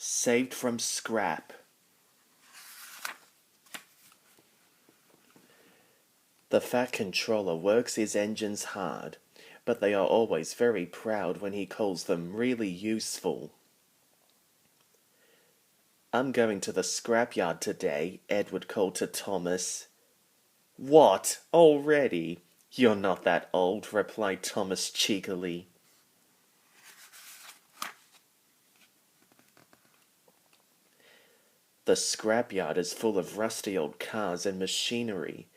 Saved from scrap. The Fat Controller works his engines hard, but they are always very proud when he calls them really useful. I'm going to the scrapyard today, Edward called to Thomas. What, already? You're not that old, replied Thomas cheekily. The scrapyard is full of rusty old cars and machinery.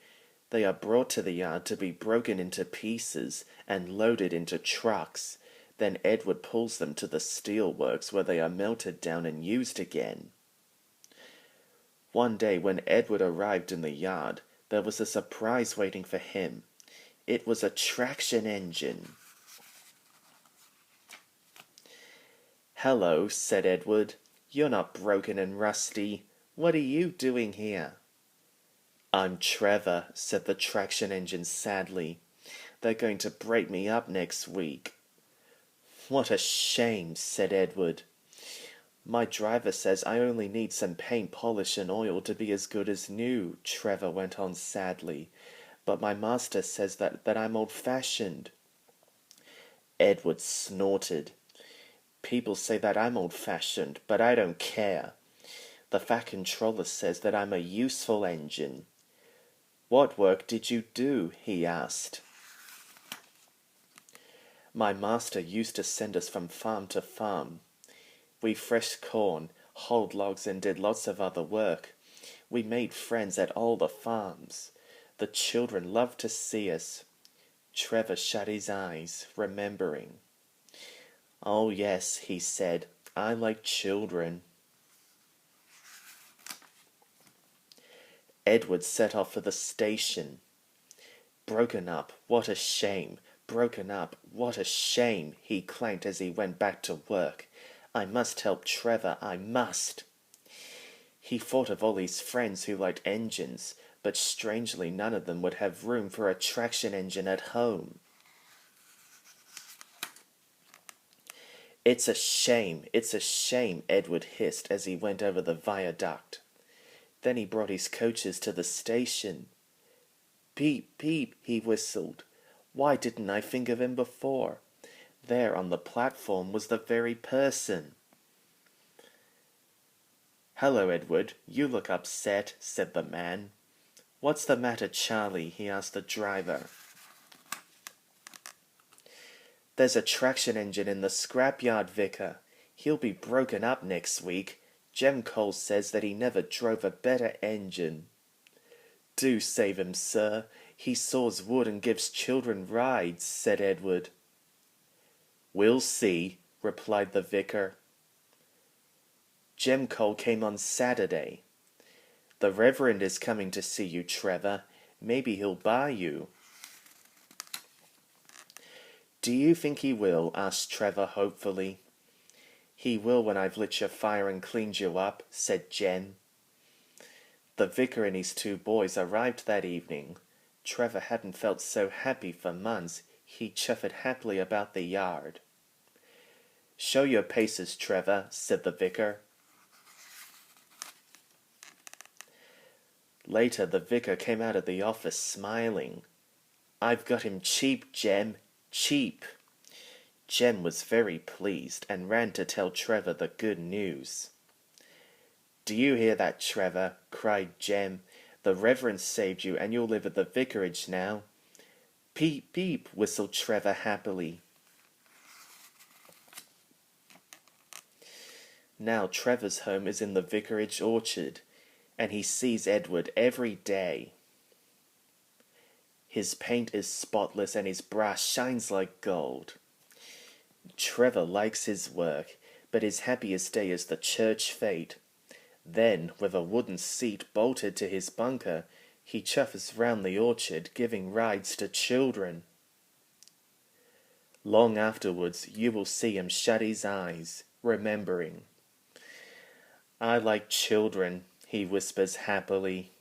They are brought to the yard to be broken into pieces and loaded into trucks. Then Edward pulls them to the steel works where they are melted down and used again. One day when Edward arrived in the yard, there was a surprise waiting for him. It was a traction engine. Hello, said Edward. You're not broken and rusty. What are you doing here? I'm Trevor, said the traction engine sadly. They're going to break me up next week. What a shame, said Edward. My driver says I only need some paint, polish and oil to be as good as new, Trevor went on sadly. But my master says that I'm old-fashioned. Edward snorted. People say that I'm old-fashioned, but I don't care. The Fat Controller says that I'm a useful engine. What work did you do? He asked. My master used to send us from farm to farm. We threshed corn, hauled logs and did lots of other work. We made friends at all the farms. The children loved to see us. Trevor shut his eyes, remembering. Oh yes, he said, I like children. Edward set off for the station. Broken up, what a shame. Broken up, what a shame, he clanked as he went back to work. I must help Trevor, I must. He thought of all his friends who liked engines, but strangely none of them would have room for a traction engine at home. It's a shame, Edward hissed as he went over the viaduct. Then he brought his coaches to the station. Peep, peep, he whistled. Why didn't I think of him before? There on the platform was the very person. Hello, Edward, you look upset, said the man. What's the matter, Charlie? He asked the driver. There's a traction engine in the scrapyard, Vicar. He'll be broken up next week. Jem Cole says that he never drove a better engine. Do save him, sir. He saws wood and gives children rides, said Edward. We'll see, replied the vicar. Jem Cole came on Saturday. The Reverend is coming to see you, Trevor. Maybe he'll buy you. Do you think he will? Asked Trevor hopefully. He will when I've lit your fire and cleaned you up, said Jem. The vicar and his two boys arrived that evening. Trevor hadn't felt so happy for months. He chuffed happily about the yard. Show your paces, Trevor, said the vicar. Later, the vicar came out of the office smiling. I've got him cheap, Jem, cheap. Jem was very pleased and ran to tell Trevor the good news. Do you hear that, Trevor? Cried Jem. The Reverend saved you and you'll live at the vicarage now. Peep, peep, whistled Trevor happily. Now Trevor's home is in the vicarage orchard, and he sees Edward every day. His paint is spotless and his brass shines like gold. Trevor likes his work, but his happiest day is the church fete. Then, with a wooden seat bolted to his bunker, he chuffers round the orchard, giving rides to children. Long afterwards, you will see him shut his eyes, remembering. I like children, he whispers happily.